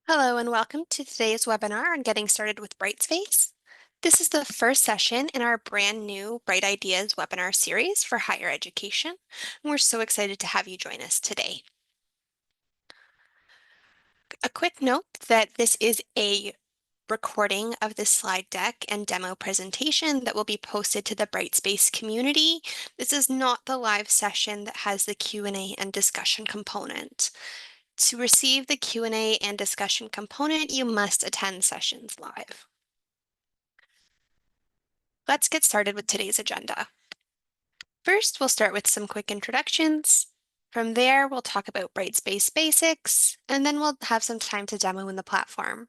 Hello and welcome to today's webinar on getting started with Brightspace. This is the first session in our brand new Bright Ideas webinar series for higher education. And we're so excited to have you join us today. A quick note that this is a recording of the slide deck and demo presentation that will be posted to the Brightspace community. This is not the live session that has the Q&A and discussion component. To receive the Q&A and discussion component, you must attend sessions live. Let's get started with today's agenda. First, we'll start with some quick introductions. From there, we'll talk about Brightspace basics, and then we'll have some time to demo in the platform.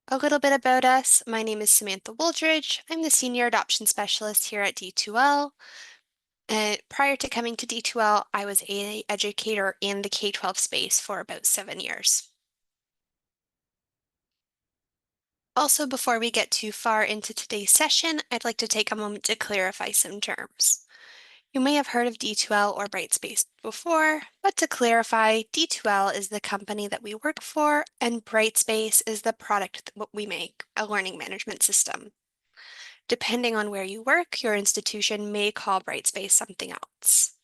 A little bit about us. My name is Samantha Wooldridge. I'm the Senior Adoption Specialist here at D2L. Prior to coming to D2L, I was an educator in the K-12 space for about 7 years. Also, before we get too far into today's session, I'd like to take a moment to clarify some terms. You may have heard of D2L or Brightspace before, but to clarify, D2L is the company that we work for, and Brightspace is the product that we make, a learning management system. Depending on where you work, your institution may call Brightspace something else.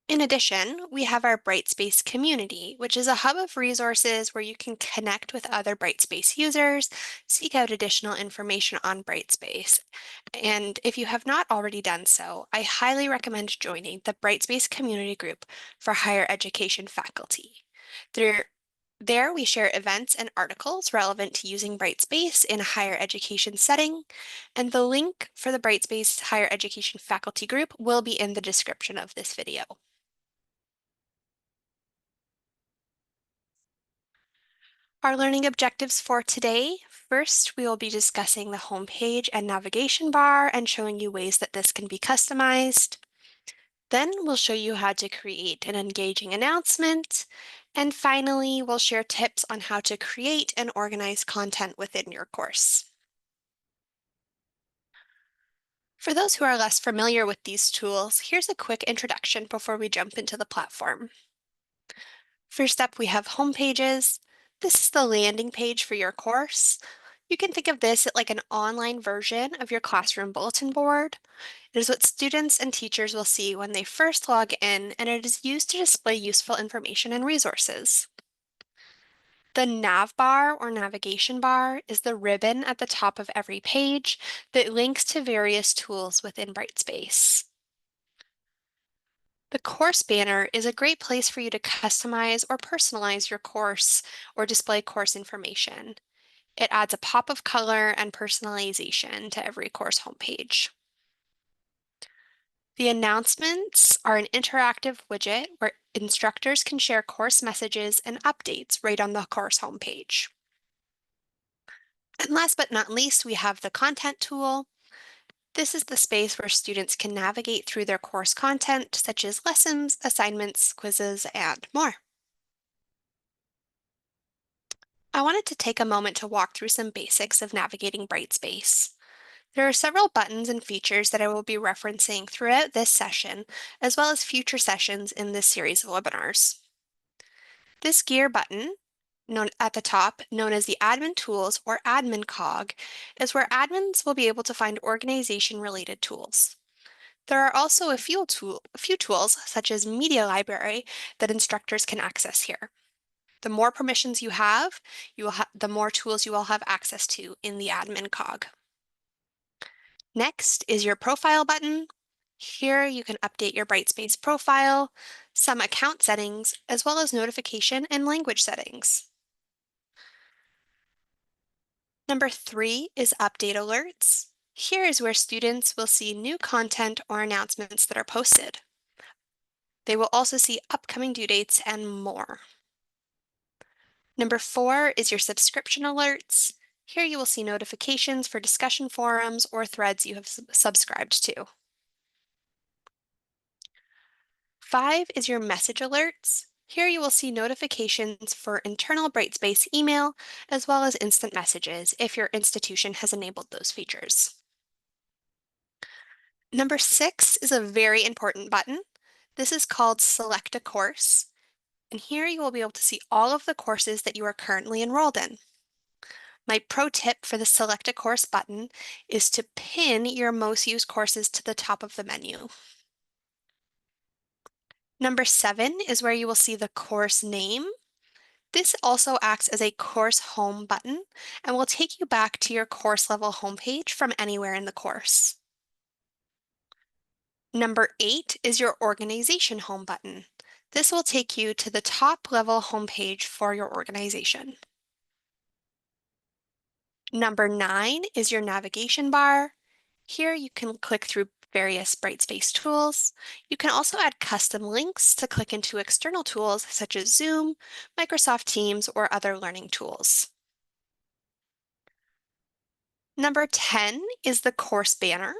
In addition, we have our Brightspace community, which is a hub of resources where you can connect with other Brightspace users, seek out additional information on Brightspace. And if you have not already done so, I highly recommend joining the Brightspace community group for higher education faculty. There we share events and articles relevant to using Brightspace in a higher education setting, and the link for the Brightspace higher education faculty group will be in the description of this video. Our learning objectives for today. First, we will be discussing the homepage and navigation bar and showing you ways that this can be customized. Then we'll show you how to create an engaging announcement. And finally, we'll share tips on how to create and organize content within your course. For those who are less familiar with these tools, here's a quick introduction before we jump into the platform. First up, we have home pages. This is the landing page for your course. You can think of this like an online version of your classroom bulletin board. It is what students and teachers will see when they first log in, and it is used to display useful information and resources. The nav bar or navigation bar is the ribbon at the top of every page that links to various tools within Brightspace. The course banner is a great place for you to customize or personalize your course or display course information. It adds a pop of color and personalization to every course homepage. The announcements are an interactive widget where instructors can share course messages and updates right on the course homepage. And last but not least, we have the content tool. This is the space where students can navigate through their course content, such as lessons, assignments, quizzes, and more. I wanted to take a moment to walk through some basics of navigating Brightspace. There are several buttons and features that I will be referencing throughout this session, as well as future sessions in this series of webinars. This gear button, known at the top, known as the Admin Tools or Admin cog, is where admins will be able to find organization-related tools. There are also a few tools, such as Media Library, that instructors can access here. The more permissions you have, the more tools you will have access to in the Admin cog. Next is your Profile button. Here you can update your Brightspace profile, some account settings, as well as notification and language settings. Number 3 is Update Alerts. Here is where students will see new content or announcements that are posted. They will also see upcoming due dates and more. Number 4 is your subscription alerts. Here you will see notifications for discussion forums or threads you have subscribed to. 5 is your message alerts. Here you will see notifications for internal Brightspace email, as well as instant messages if your institution has enabled those features. Number 6 is a very important button. This is called Select a Course. And here you will be able to see all of the courses that you are currently enrolled in. My pro tip for the Select a Course button is to pin your most used courses to the top of the menu. Number 7 is where you will see the course name. This also acts as a course home button and will take you back to your course level homepage from anywhere in the course. Number 8 is your organization home button. This will take you to the top level homepage for your organization. Number 9 is your navigation bar. Here you can click through various Brightspace tools. You can also add custom links to click into external tools such as Zoom, Microsoft Teams, or other learning tools. Number 10 is the course banner.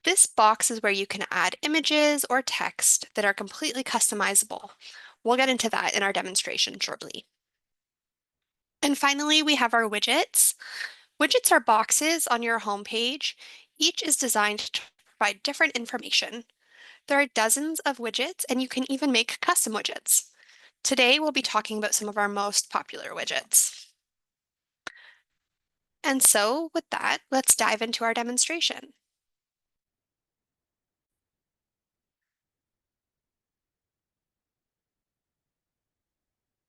This box is where you can add images or text that are completely customizable. We'll get into that in our demonstration shortly. And finally, we have our widgets. Widgets are boxes on your homepage. Each is designed to provide different information. There are dozens of widgets, and you can even make custom widgets. Today, we'll be talking about some of our most popular widgets. And so, with that, let's dive into our demonstration.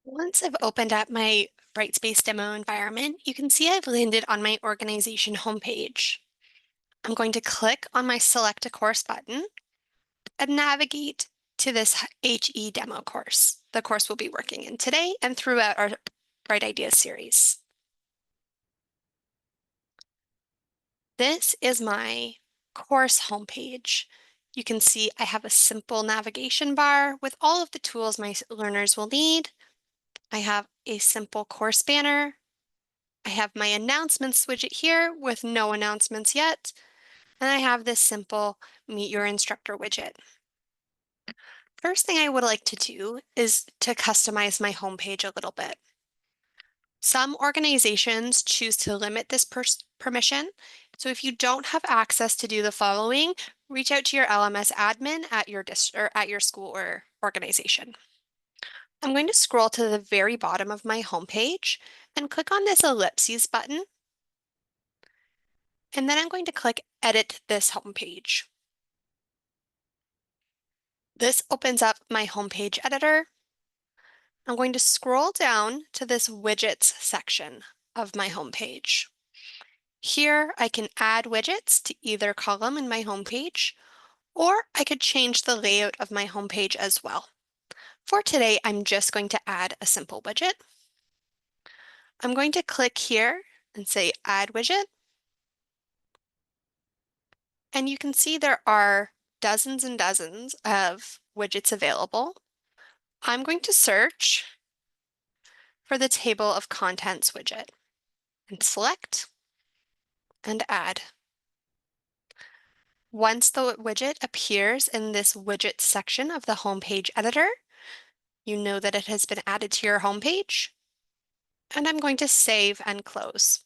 Once I've opened up my Brightspace demo environment, you can see I've landed on my organization homepage. I'm going to click on my Select a Course button and navigate to this HE demo course, the course we'll be working in today and throughout our Bright Ideas series. This is my course homepage. You can see I have a simple navigation bar with all of the tools my learners will need. I have a simple course banner. I have my announcements widget here with no announcements yet. And I have this simple Meet Your Instructor widget. First thing I would like to do is to customize my homepage a little bit. Some organizations choose to limit this permission. So if you don't have access to do the following, reach out to your LMS admin at your school or organization. I'm going to scroll to the very bottom of my homepage and click on this ellipses button. And then I'm going to click Edit this homepage. This opens up my homepage editor. I'm going to scroll down to this widgets section of my homepage. Here I can add widgets to either column in my homepage, or I could change the layout of my homepage as well. For today, I'm just going to add a simple widget. I'm going to click here and say Add Widget. And you can see there are dozens and dozens of widgets available. I'm going to search for the Table of Contents widget and select and add. Once the widget appears in this widget section of the homepage editor, you know that it has been added to your homepage. And I'm going to save and close.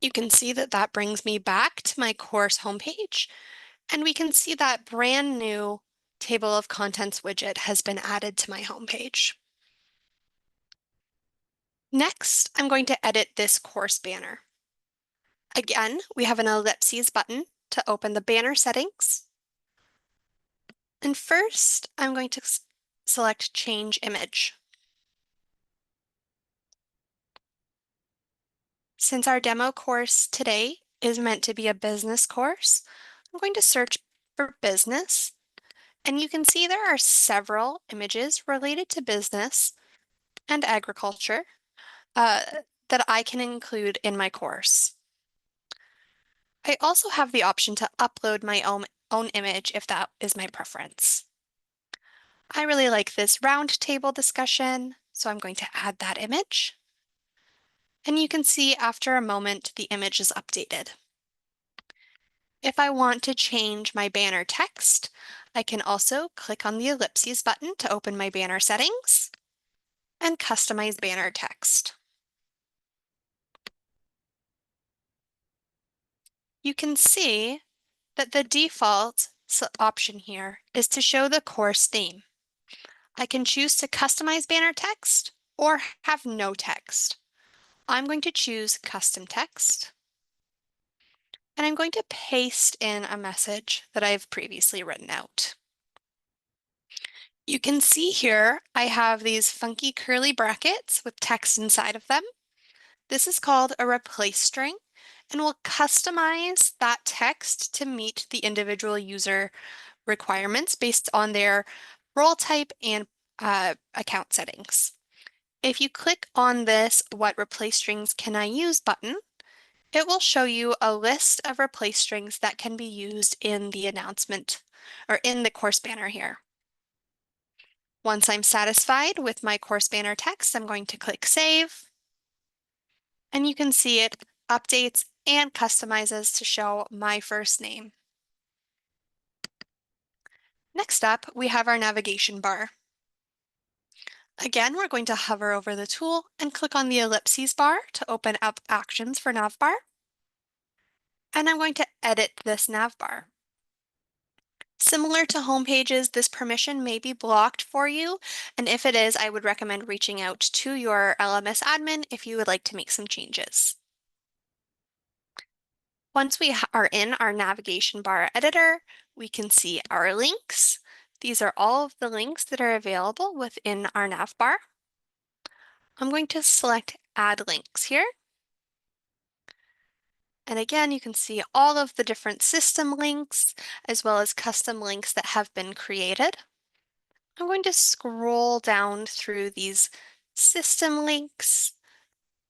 You can see that that brings me back to my course homepage, and we can see that brand new Table of Contents widget has been added to my homepage. Next, I'm going to edit this course banner. Again, we have an ellipses button to open the banner settings. And first, I'm going to select Change Image. Since our demo course today is meant to be a business course, I'm going to search for business, and you can see there are several images related to business and agriculture that I can include in my course. I also have the option to upload my own image if that is my preference. I really like this round table discussion, so I'm going to add that image. And you can see after a moment, the image is updated. If I want to change my banner text, I can also click on the ellipses button to open my banner settings and customize banner text. You can see that the default option here is to show the course theme. I can choose to customize banner text or have no text. I'm going to choose custom text, and I'm going to paste in a message that I've previously written out. You can see here I have these funky curly brackets with text inside of them. This is called a replace string, and we'll customize that text to meet the individual user requirements based on their role type and account settings. If you click on this What Replace Strings Can I Use button, it will show you a list of replace strings that can be used in the announcement or in the course banner here. Once I'm satisfied with my course banner text, I'm going to click Save, and you can see it updates and customizes to show my first name. Next up, we have our navigation bar. Again, we're going to hover over the tool and click on the ellipses bar to open up actions for navbar. And I'm going to edit this navbar. Similar to home pages, this permission may be blocked for you, and if it is, I would recommend reaching out to your LMS admin if you would like to make some changes. Once we are in our navigation bar editor, we can see our links. These are all of the links that are available within our nav bar. I'm going to select Add Links here. And again, you can see all of the different system links as well as custom links that have been created. I'm going to scroll down through these system links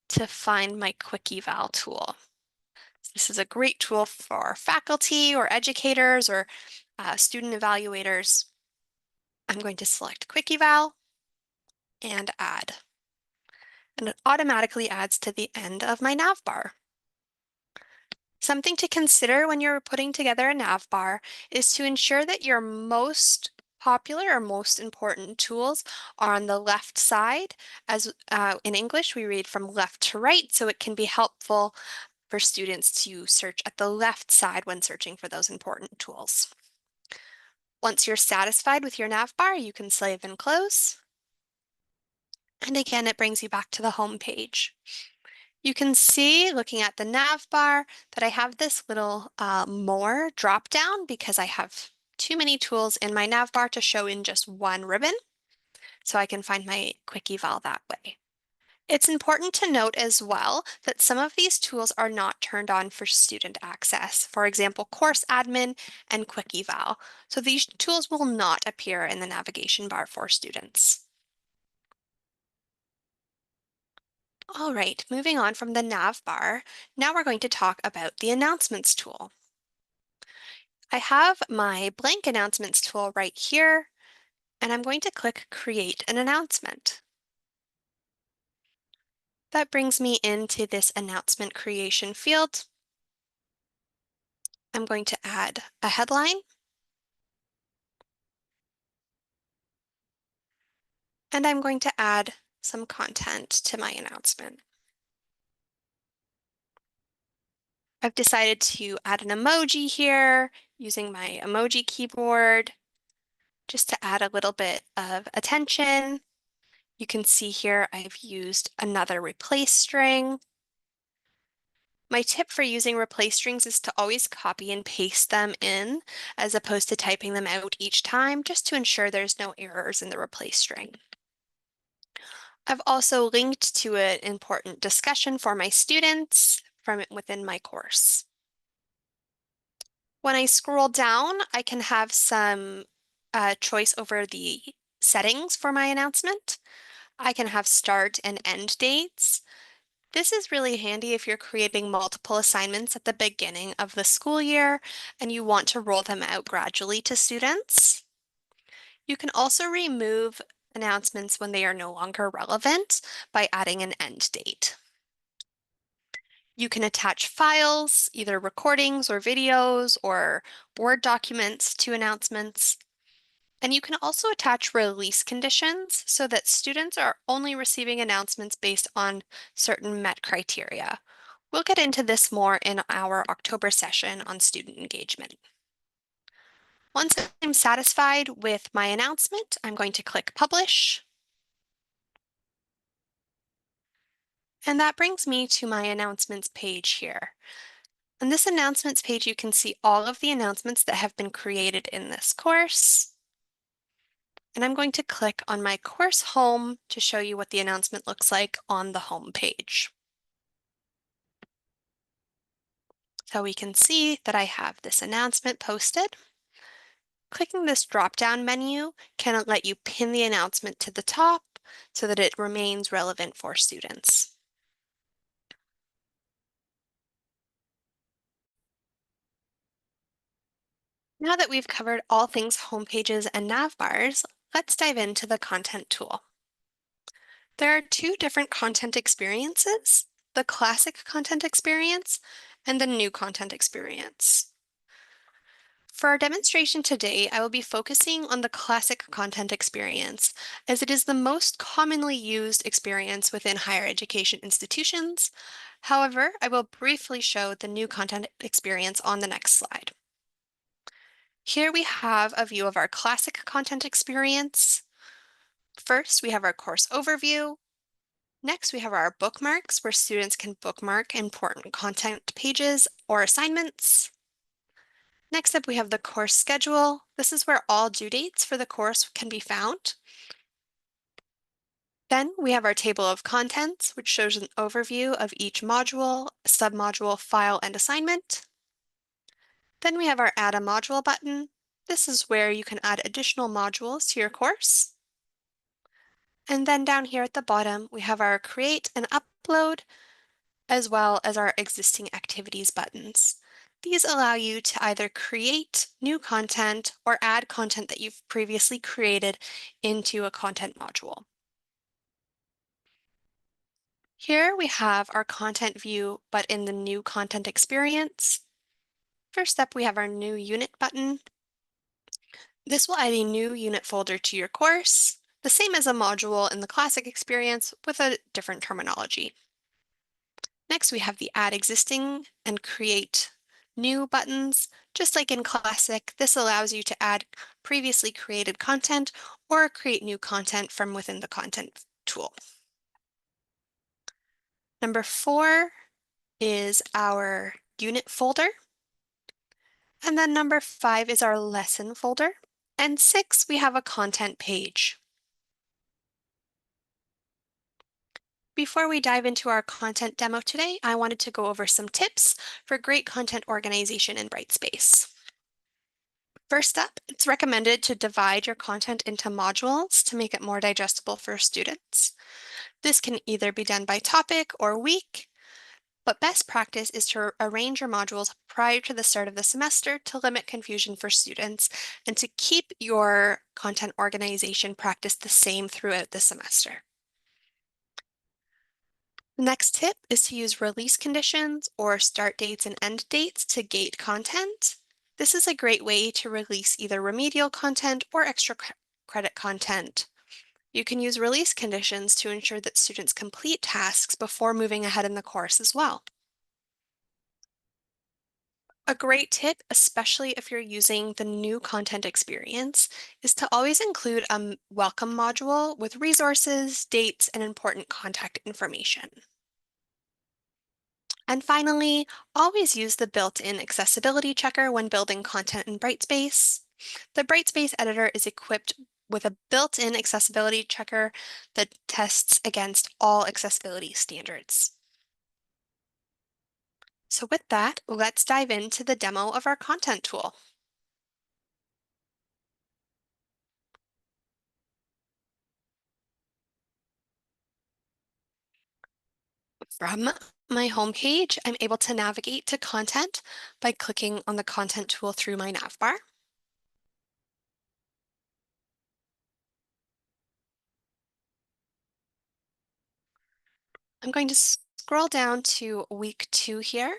to find my Quick Eval tool. This is a great tool for faculty or educators or student evaluators. I'm going to select Quick Eval and add. And it automatically adds to the end of my nav bar. Something to consider when you're putting together a nav bar is to ensure that your most popular or most important tools are on the left side. As in English, we read from left to right, so it can be helpful for students to search at the left side when searching for those important tools. Once you're satisfied with your nav bar, you can save and close. And again, it brings you back to the home page. You can see, looking at the nav bar, that I have this little more drop down because I have too many tools in my nav bar to show in just one ribbon. So I can find my quick eval that way. It's important to note as well that some of these tools are not turned on for student access. For example, course admin and quick eval. So these tools will not appear in the navigation bar for students. All right, moving on from the nav bar, now we're going to talk about the announcements tool. I have my blank announcements tool right here, and I'm going to click Create an Announcement. That brings me into this announcement creation field. I'm going to add a headline, and I'm going to add some content to my announcement. I've decided to add an emoji here using my emoji keyboard just to add a little bit of attention. You can see here I've used another replace string. My tip for using replace strings is to always copy and paste them in as opposed to typing them out each time, just to ensure there's no errors in the replace string. I've also linked to an important discussion for my students from within my course. When I scroll down, I can have some choice over the settings for my announcement. I can have start and end dates. This is really handy if you're creating multiple assignments at the beginning of the school year and you want to roll them out gradually to students. You can also remove announcements when they are no longer relevant by adding an end date. You can attach files, either recordings or videos or Word documents to announcements. And you can also attach release conditions so that students are only receiving announcements based on certain met criteria. We'll get into this more in our October session on student engagement. Once I'm satisfied with my announcement, I'm going to click Publish. And that brings me to my announcements page here. On this announcements page, you can see all of the announcements that have been created in this course. And I'm going to click on my course home to show you what the announcement looks like on the home page. So we can see that I have this announcement posted. Clicking this drop-down menu can let you pin the announcement to the top so that it remains relevant for students. Now that we've covered all things home pages and nav bars, let's dive into the content tool. There are two different content experiences, the classic content experience and the new content experience. For our demonstration today, I will be focusing on the classic content experience, as it is the most commonly used experience within higher education institutions. However, I will briefly show the new content experience on the next slide. Here we have a view of our classic content experience. First, we have our course overview. Next, we have our bookmarks, where students can bookmark important content pages or assignments. Next up, we have the course schedule. This is where all due dates for the course can be found. Then we have our table of contents, which shows an overview of each module, submodule, file, and assignment. Then we have our Add a Module button. This is where you can add additional modules to your course. And then down here at the bottom, we have our Create and Upload, as well as our Existing Activities buttons. These allow you to either create new content or add content that you've previously created into a content module. Here we have our content view, but in the new content experience. First up, we have our New Unit button. This will add a new unit folder to your course, the same as a module in the classic experience with a different terminology. Next, we have the Add Existing and Create New buttons. Just like in Classic, this allows you to add previously created content or create new content from within the content tool. Number 4 is our unit folder. And then number 5 is our lesson folder. And 6, we have a content page. Before we dive into our content demo today, I wanted to go over some tips for great content organization in Brightspace. First up, it's recommended to divide your content into modules to make it more digestible for students. This can either be done by topic or week, but best practice is to arrange your modules prior to the start of the semester to limit confusion for students and to keep your content organization practice the same throughout the semester. The next tip is to use release conditions or start dates and end dates to gate content. This is a great way to release either remedial content or extra credit content. You can use release conditions to ensure that students complete tasks before moving ahead in the course as well. A great tip, especially if you're using the new content experience, is to always include a welcome module with resources, dates, and important contact information. And finally, always use the built-in accessibility checker when building content in Brightspace. The Brightspace editor is equipped with a built-in accessibility checker that tests against all accessibility standards. So with that, let's dive into the demo of our content tool. From my homepage, I'm able to navigate to content by clicking on the content tool through my navbar. I'm going to scroll down to week 2 here,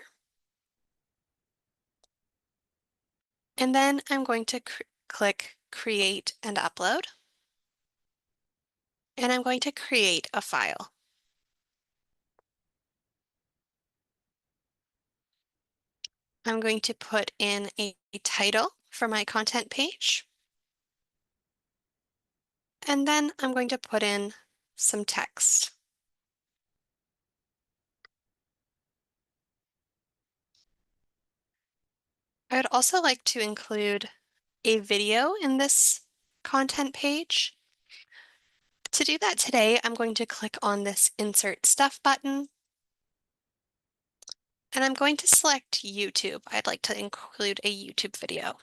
and then I'm going to click Create and Upload, and I'm going to create a file. I'm going to put in a title for my content page. And then I'm going to put in some text. I would also like to include a video in this content page. To do that today, I'm going to click on this Insert Stuff button, and I'm going to select YouTube. I'd like to include a YouTube video.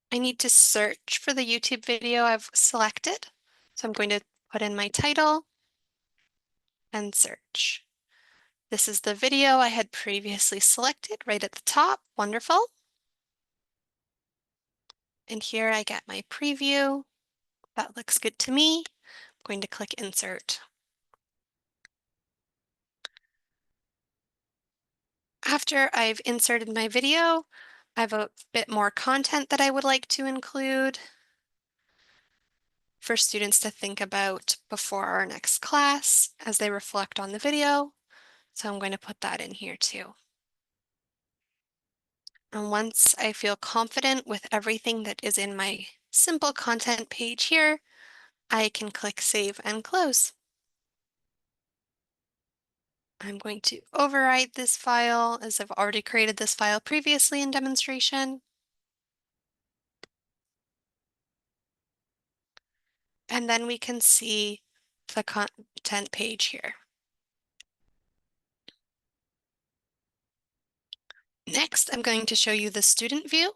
I need to search for the YouTube video I've selected, so I'm going to put in my title and search. This is the video I had previously selected right at the top. Wonderful. And here I get my preview. That looks good to me. I'm going to click Insert. After I've inserted my video, I have a bit more content that I would like to include for students to think about before our next class as they reflect on the video. So I'm going to put that in here too. And once I feel confident with everything that is in my simple content page here, I can click Save and Close. I'm going to overwrite this file as I've already created this file previously in demonstration. And then we can see the content page here. Next, I'm going to show you the student view.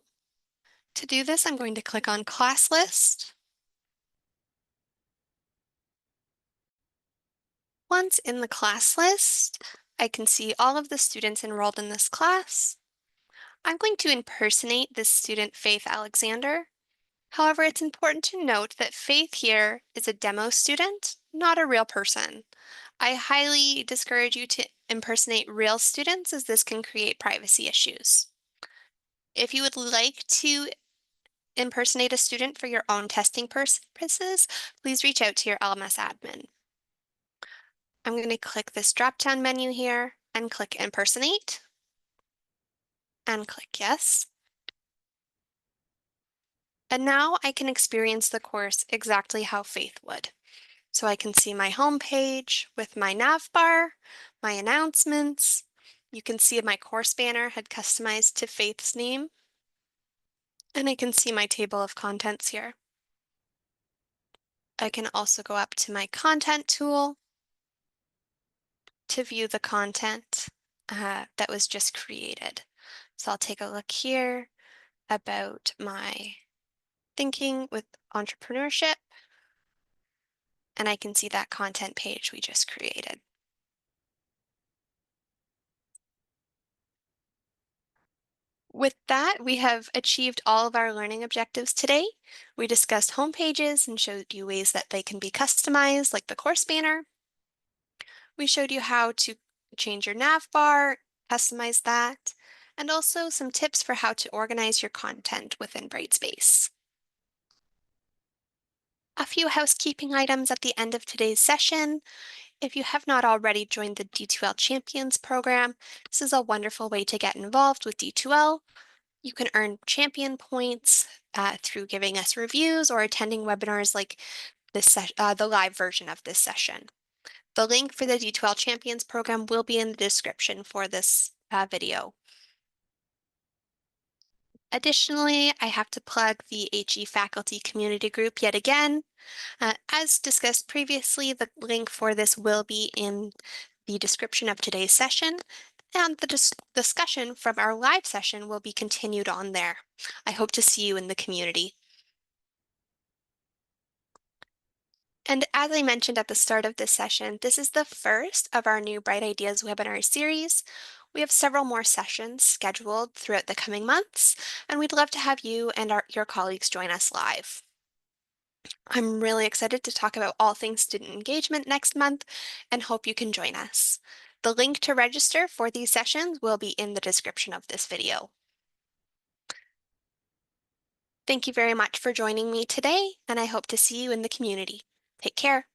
To do this, I'm going to click on Class List. Once in the class list, I can see all of the students enrolled in this class. I'm going to impersonate this student, Faith Alexander. However, it's important to note that Faith here is a demo student, not a real person. I highly discourage you to impersonate real students as this can create privacy issues. If you would like to impersonate a student for your own testing purposes, please reach out to your LMS admin. I'm going to click this drop-down menu here and click Impersonate and click Yes. And now I can experience the course exactly how Faith would. So I can see my home page with my nav bar, my announcements. You can see my course banner had customized to Faith's name. And I can see my table of contents here. I can also go up to my content tool to view the content that was just created. So I'll take a look here about my thinking with entrepreneurship, and I can see that content page we just created. With that, we have achieved all of our learning objectives today. We discussed home pages and showed you ways that they can be customized, like the course banner. We showed you how to change your nav bar, customize that, and also some tips for how to organize your content within Brightspace. A few housekeeping items at the end of today's session. If you have not already joined the D2L Champions program, this is a wonderful way to get involved with D2L. You can earn champion points through giving us reviews or attending webinars like this the live version of this session. The link for the D2L Champions program will be in the description for this video. Additionally, I have to plug the HE faculty community group yet again. As discussed previously, the link for this will be in the description of today's session, and the discussion from our live session will be continued on there. I hope to see you in the community. And as I mentioned at the start of this session, this is the first of our new Bright Ideas webinar series. We have several more sessions scheduled throughout the coming months, and we'd love to have you and your colleagues join us live. I'm really excited to talk about all things student engagement next month and hope you can join us. The link to register for these sessions will be in the description of this video. Thank you very much for joining me today, and I hope to see you in the community. Take care.